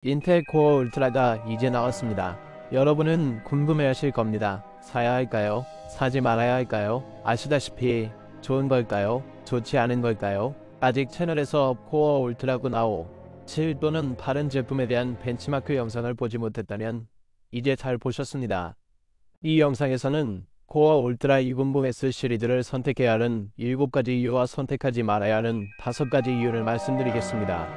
인텔 코어 울트라가 이제 나왔습니다. 여러분은 궁금해하실 겁니다. 사야 할까요? 사지 말아야 할까요? 아시다시피 좋은 걸까요? 좋지 않은 걸까요? 아직 채널에서 코어 울트라고 나오 7 또는 다른 제품에 대한 벤치마크 영상을 보지 못했다면 이제 잘 보셨습니다. 이 영상에서는 코어 울트라 20S 시리즈를 선택해야 하는 7가지 이유와 선택하지 말아야 하는 5가지 이유를 말씀드리겠습니다.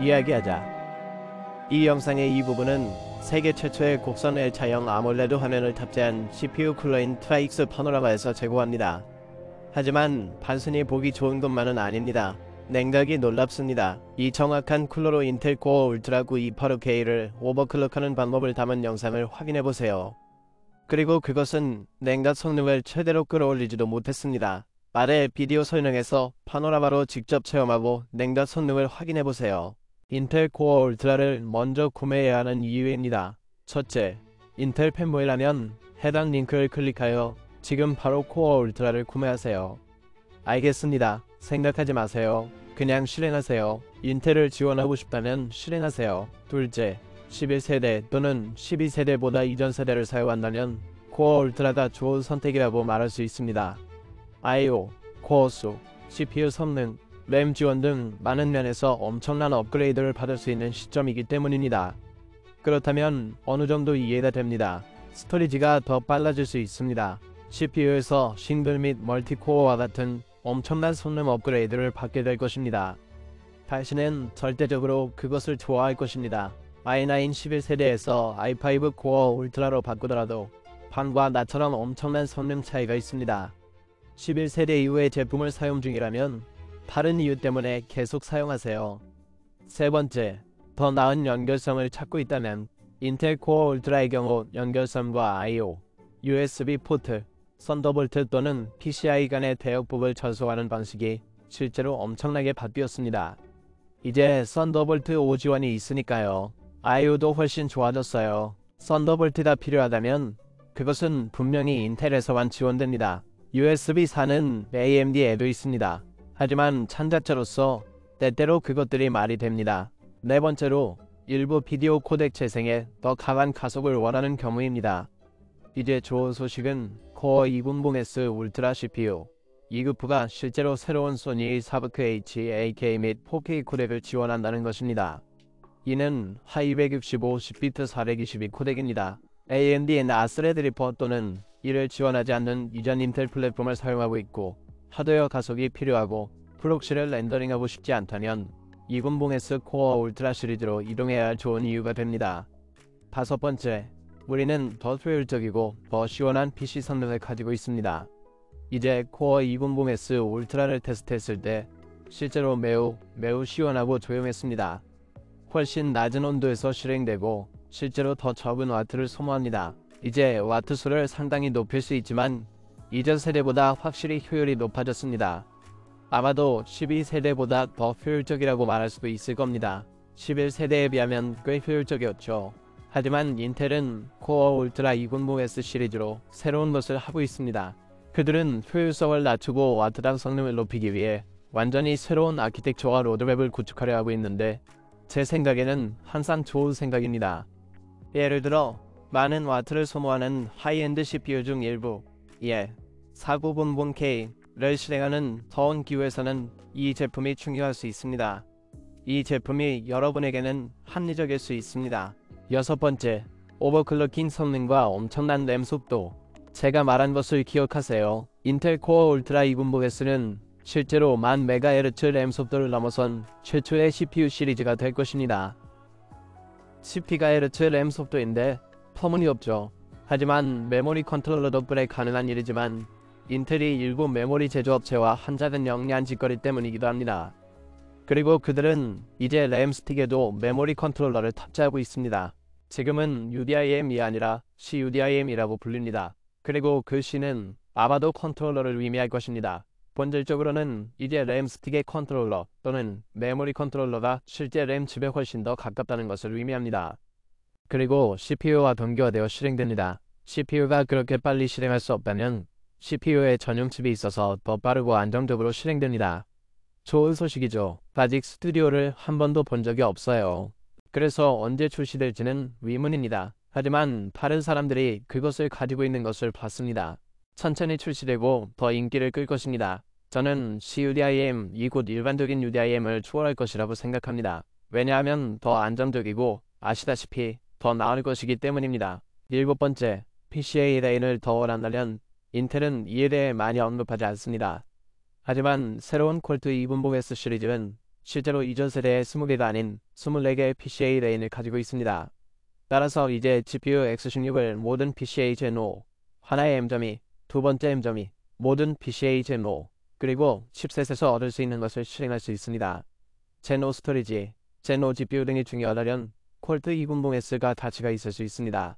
이야기하자. 이 영상의 이 부분은 세계 최초의 곡선 L차형 아몰레드 화면을 탑재한 CPU 쿨러인 트라이익스 파노라마에서 제공합니다. 하지만 단순히 보기 좋은 것만은 아닙니다. 냉각이 놀랍습니다. 이 정확한 쿨러로 인텔 코어 울트라 9285K를 오버클럭하는 방법을 담은 영상을 확인해보세요. 그리고 그것은 냉각 성능을 최대로 끌어올리지도 못했습니다. 아래 비디오 설명에서 파노라마로 직접 체험하고 냉각 성능을 확인해보세요. 인텔 코어 울트라를 먼저 구매해야 하는 이유입니다. 첫째, 인텔 팬보이라면 해당 링크를 클릭하여 지금 바로 코어 울트라를 구매하세요. 알겠습니다. 생각하지 마세요. 그냥 실행하세요. 인텔을 지원하고 싶다면 실행하세요. 둘째, 11세대 또는 12세대보다 이전 세대를 사용한다면 코어 울트라가 좋은 선택이라고 말할 수 있습니다. I/O, 코어 수, CPU 성능, 램 지원 등 많은 면에서 엄청난 업그레이드를 받을 수 있는 시점이기 때문입니다. 그렇다면 어느 정도 이해가 됩니다. 스토리지가 더 빨라질 수 있습니다. CPU에서 싱글 및 멀티코어와 같은 엄청난 성능 업그레이드를 받게 될 것입니다. 당신은 절대적으로 그것을 좋아할 것입니다. i9 11세대에서 i5 코어 울트라로 바꾸더라도 판과 나처럼 엄청난 성능 차이가 있습니다. 11세대 이후의 제품을 사용 중이라면 다른 이유 때문에 계속 사용하세요. 세 번째, 더 나은 연결성을 찾고 있다면 인텔 코어 울트라의 경우 연결선과 I/O, USB 포트, 썬더볼트 또는 PCI 간의 대역폭을 저소하는 방식이 실제로 엄청나게 바뀌었습니다. 이제 썬더볼트 5 지원이 있으니까요. I/O도 훨씬 좋아졌어요. 썬더볼트가 필요하다면 그것은 분명히 인텔에서만 지원됩니다. USB4는 AMD에도 있습니다. 하지만 참가자로서 때때로 그것들이 말이 됩니다. 네 번째로 일부 비디오 코덱 재생에 더 강한 가속을 원하는 경우입니다. 이제 좋은 소식은 코어 200S 울트라 CPU 2급부가 실제로 새로운 소니 사브크 H, AK 및 4K 코덱을 지원한다는 것입니다. 이는 하265 10비트 422 코덱입니다. AMD는 아스레드리퍼 또는 이를 지원하지 않는 이전 인텔 플랫폼을 사용하고 있고 하드웨어 가속이 필요하고 프록시를 렌더링하고 싶지 않다면 200S 코어 울트라 시리즈로 이동해야 할 좋은 이유가 됩니다. 다섯 번째, 우리는 더 효율적이고 더 시원한 PC 성능을 가지고 있습니다. 이제 코어 200S 울트라를 테스트했을 때 실제로 매우 시원하고 조용했습니다. 훨씬 낮은 온도에서 실행되고 실제로 더 적은 와트를 소모합니다. 이제 와트 수를 상당히 높일 수 있지만 이전 세대보다 확실히 효율이 높아졌습니다. 아마도 12세대보다 더 효율적이라고 말할 수도 있을 겁니다. 11세대에 비하면 꽤 효율적이었죠. 하지만 인텔은 코어 울트라 200S 시리즈로 새로운 것을 하고 있습니다. 그들은 효율성을 낮추고 와트당 성능을 높이기 위해 완전히 새로운 아키텍처와 로드맵을 구축하려 하고 있는데 제 생각에는 항상 좋은 생각입니다. 예를 들어 많은 와트를 소모하는 하이엔드 CPU 중 일부 4900K를 실행하는 더운 기후에서는 이 제품이 중요할 수 있습니다. 이 제품이 여러분에게는 합리적일 수 있습니다. 여섯 번째, 오버클럭킹 성능과 엄청난 램 속도. 제가 말한 것을 기억하세요. 인텔 코어 울트라 2000S는 실제로 1000MHz 램 속도를 넘어선 최초의 CPU 시리즈가 될 것입니다. 10GHz 램 속도인데 터무니없죠. 하지만 메모리 컨트롤러 덕분에 가능한 일이지만 인텔이 일부 메모리 제조업체와 한자된 영리한 짓거리 때문이기도 합니다. 그리고 그들은 이제 램 스틱에도 메모리 컨트롤러를 탑재하고 있습니다. 지금은 UDIM이 아니라 CUDIM이라고 불립니다. 그리고 그 C는 아마도 컨트롤러를 의미할 것입니다. 본질적으로는 이제 램 스틱의 컨트롤러 또는 메모리 컨트롤러가 실제 램 칩에 훨씬 더 가깝다는 것을 의미합니다. 그리고 CPU와 동기화되어 실행됩니다. CPU가 그렇게 빨리 실행할 수 없다면 CPU에 전용 칩이 있어서 더 빠르고 안정적으로 실행됩니다. 좋은 소식이죠. 아직 스튜디오를 한 번도 본 적이 없어요. 그래서 언제 출시될지는 의문입니다. 하지만 다른 사람들이 그것을 가지고 있는 것을 봤습니다. 천천히 출시되고 더 인기를 끌 것입니다. 저는 CUDIM 이곧 일반적인 UDIM을 초월할 것이라고 생각합니다. 왜냐하면 더 안정적이고 아시다시피 더 나을 것이기 때문입니다. 일곱 번째, PCIe 레인을 더 원한다면 인텔은 이에 대해 많이 언급하지 않습니다. 하지만 새로운 콜트 2분봉 S 시리즈는 실제로 이전 세대의 20개가 아닌 24개의 PCIe 레인을 가지고 있습니다. 따라서 이제 GPU X16을 모든 PCIe Gen 5, 하나의 M.2, 두 번째 M.2, 모든 PCIe Gen 5, 그리고 칩셋에서 얻을 수 있는 것을 실행할 수 있습니다. Gen 5 스토리지, Gen 5 GPU 등이 중요하다면 콜트 2분봉 S가 가치가 있을 수 있습니다.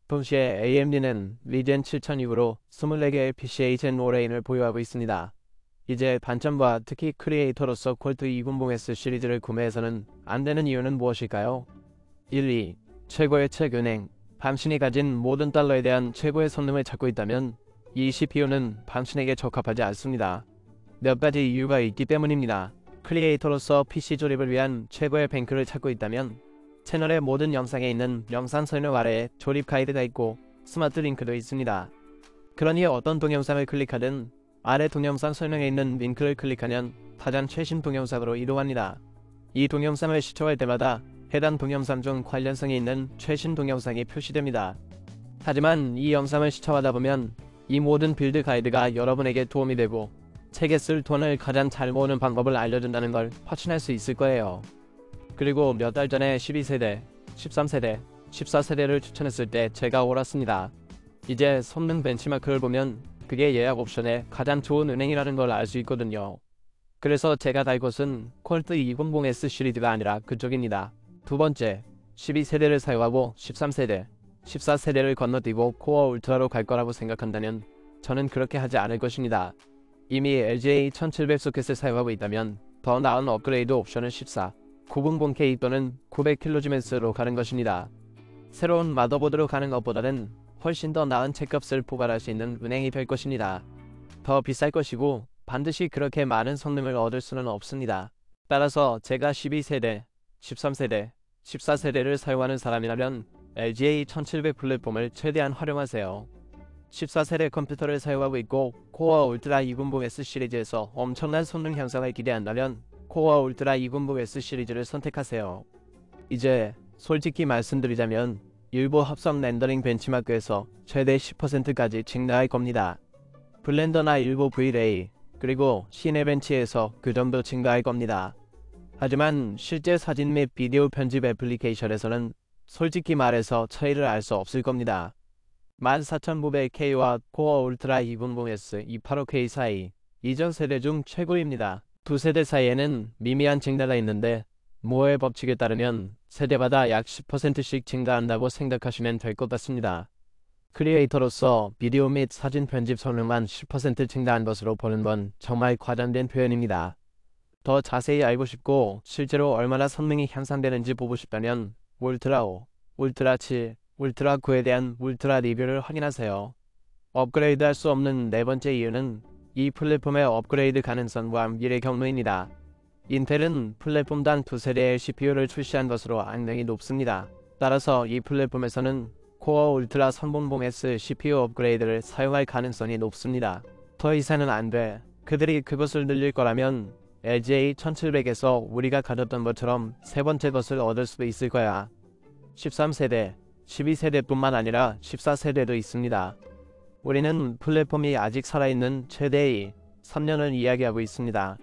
동시에 AMD는 리젠 7000 이후로 24개의 PCIe Gen 5 레인을 보유하고 있습니다. 이제 단점과 특히 크리에이터로서 콜트 2분봉 S 시리즈를 구매해서는 안 되는 이유는 무엇일까요? 1. 2. 최고의 책 은행. 당신이 가진 모든 달러에 대한 최고의 성능을 찾고 있다면 이 CPU는 당신에게 적합하지 않습니다. 몇 가지 이유가 있기 때문입니다. 크리에이터로서 PC 조립을 위한 최고의 뱅크를 찾고 있다면 채널의 모든 영상에 있는 영상 설명 아래에 조립 가이드가 있고 스마트 링크도 있습니다. 그러니 어떤 동영상을 클릭하든 아래 동영상 설명에 있는 링크를 클릭하면 가장 최신 동영상으로 이동합니다. 이 동영상을 시청할 때마다 해당 동영상 중 관련성이 있는 최신 동영상이 표시됩니다. 하지만 이 영상을 시청하다 보면 이 모든 빌드 가이드가 여러분에게 도움이 되고 책에 쓸 돈을 가장 잘 모으는 방법을 알려준다는 걸 확신할 수 있을 거예요. 그리고 몇 달 전에 12세대, 13세대, 14세대를 추천했을 때 제가 옳았습니다. 이제 성능 벤치마크를 보면 그게 예약 옵션에 가장 좋은 은행이라는 걸 알 수 있거든요. 그래서 제가 갈 곳은 콜트 2분봉 S 시리즈가 아니라 그쪽입니다. 두 번째, 12세대를 사용하고 13세대, 14세대를 건너뛰고 코어 울트라로 갈 거라고 생각한다면 저는 그렇게 하지 않을 것입니다. 이미 LGA 1700 소켓을 사용하고 있다면 더 나은 업그레이드 옵션은 14, 900K 또는 900kHz로 가는 것입니다. 새로운 마더보드로 가는 것보다는 훨씬 더 나은 책값을 포괄할 수 있는 은행이 될 것입니다. 더 비쌀 것이고 반드시 그렇게 많은 성능을 얻을 수는 없습니다. 따라서 제가 12세대, 13세대, 14세대를 사용하는 사람이라면 LGA 1700 플랫폼을 최대한 활용하세요. 14세대 컴퓨터를 사용하고 있고 코어 울트라 2분봉 S 시리즈에서 엄청난 성능 향상을 기대한다면 코어 울트라 2분봉 S 시리즈를 선택하세요. 이제 솔직히 말씀드리자면 일부 합성 렌더링 벤치마크에서 최대 10%까지 증가할 겁니다. 블렌더나 일부 V-Ray 그리고 시네벤치에서 그 정도 증가할 겁니다. 하지만 실제 사진 및 비디오 편집 애플리케이션에서는 솔직히 말해서 차이를 알 수 없을 겁니다. 14900K와 코어 울트라 2분봉 S 285K 사이 이전 세대 중 최고입니다. 두 세대 사이에는 미미한 증가가 있는데 모어의 법칙에 따르면 세대마다 약 10%씩 증가한다고 생각하시면 될 것 같습니다. 크리에이터로서 비디오 및 사진 편집 성능만 10% 증가한 것으로 보는 건 정말 과장된 표현입니다. 더 자세히 알고 싶고 실제로 얼마나 성능이 향상되는지 보고 싶다면 울트라 5, 울트라 7, 울트라 9에 대한 울트라 리뷰를 확인하세요. 업그레이드 할 수 없는 네 번째 이유는 이 플랫폼의 업그레이드 가능성과 미래 경로입니다. 인텔은 플랫폼당 두 세대의 CPU를 출시한 것으로 악명이 높습니다. 따라서 이 플랫폼에서는 코어 울트라 3분봉 S CPU 업그레이드를 사용할 가능성이 높습니다. 더 이상은 안 돼. 그들이 그것을 늘릴 거라면 LGA 1700에서 우리가 가졌던 것처럼 세 번째 것을 얻을 수도 있을 거야. 13세대, 12세대뿐만 아니라 14세대도 있습니다. 우리는 플랫폼이 아직 살아있는 최대의 3년을 이야기하고 있습니다.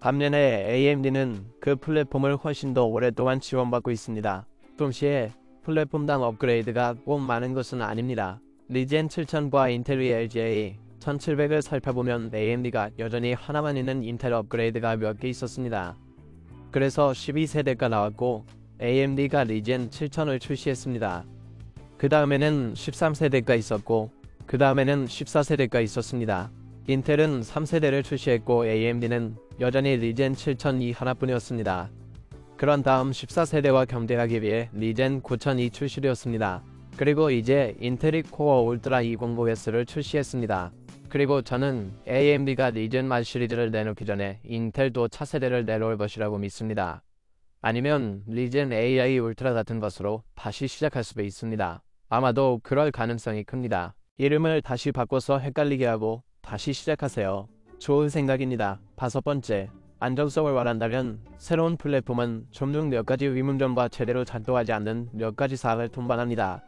반면에 AMD는 그 플랫폼을 훨씬 더 오랫동안 지원받고 있습니다. 동시에 플랫폼당 업그레이드가 꼭 많은 것은 아닙니다. 리젠 7000과 인텔의 LGA 1700을 살펴보면 AMD가 여전히 하나만 있는 인텔 업그레이드가 몇 개 있었습니다. 그래서 12세대가 나왔고 AMD가 리젠 7000을 출시했습니다. 그 다음에는 13세대가 있었고 그 다음에는 14세대가 있었습니다. 인텔은 3세대를 출시했고 AMD는 여전히 리젠 7002 하나뿐이었습니다. 그런 다음 14세대와 경쟁하기 위해 리젠 9002 출시되었습니다. 그리고 이제 인텔이 코어 울트라 200S를 출시했습니다. 그리고 저는 AMD가 리젠 말 시리즈를 내놓기 전에 인텔도 차세대를 내놓을 것이라고 믿습니다. 아니면 리젠 AI 울트라 같은 것으로 다시 시작할 수도 있습니다. 아마도 그럴 가능성이 큽니다. 이름을 다시 바꿔서 헷갈리게 하고 다시 시작하세요. 좋은 생각입니다. 5번째, 안정성을 원한다면 새로운 플랫폼은 종종 몇 가지 의문점과 제대로 작동하지 않는 몇 가지 사항을 동반합니다.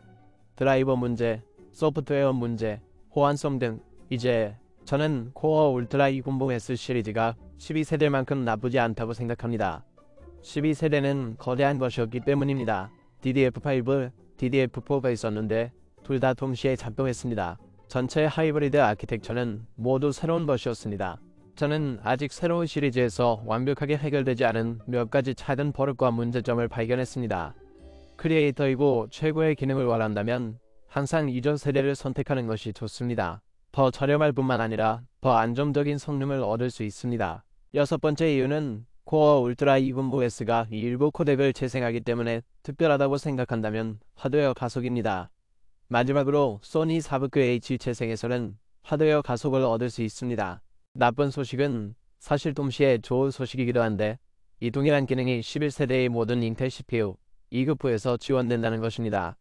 드라이버 문제, 소프트웨어 문제, 호환성 등. 이제 저는 코어 울트라 200S 시리즈가 12세대만큼 나쁘지 않다고 생각합니다. 12세대는 거대한 것이었기 때문입니다. DDR5, DDR4가 있었는데 둘 다 동시에 작동했습니다. 전체 하이브리드 아키텍처는 모두 새로운 것이었습니다. 저는 아직 새로운 시리즈에서 완벽하게 해결되지 않은 몇 가지 작은 버릇과 문제점을 발견했습니다. 크리에이터이고 최고의 기능을 원한다면 항상 이전 세대를 선택하는 것이 좋습니다. 더 저렴할 뿐만 아니라 더 안정적인 성능을 얻을 수 있습니다. 6번째 이유는 코어 울트라 200S가 19 코덱을 재생하기 때문에 특별하다고 생각한다면 하드웨어 가속입니다. 마지막으로 소니 4부급 H 재생에서는 하드웨어 가속을 얻을 수 있습니다. 나쁜 소식은 사실 동시에 좋은 소식이기도 한데 이 동일한 기능이 11세대의 모든 인텔 CPU 2급부에서 지원된다는 것입니다.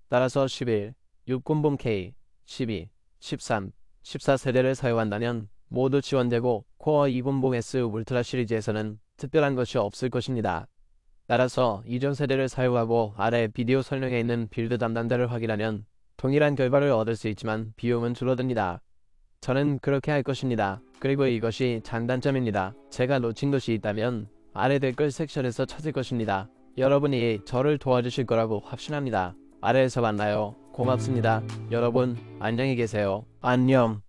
따라서 11, 600K, 12, 13, 14세대를 사용한다면 모두 지원되고 코어 200S 울트라 시리즈에서는 특별한 것이 없을 것입니다. 따라서 이전 세대를 사용하고 아래 비디오 설명에 있는 빌드 담당자를 확인하면 동일한 결과를 얻을 수 있지만 비용은 줄어듭니다. 저는 그렇게 할 것입니다. 그리고 이것이 장단점입니다. 제가 놓친 것이 있다면 아래 댓글 섹션에서 찾을 것입니다. 여러분이 저를 도와주실 거라고 확신합니다. 아래에서 만나요. 고맙습니다. 여러분 안녕히 계세요. 안녕.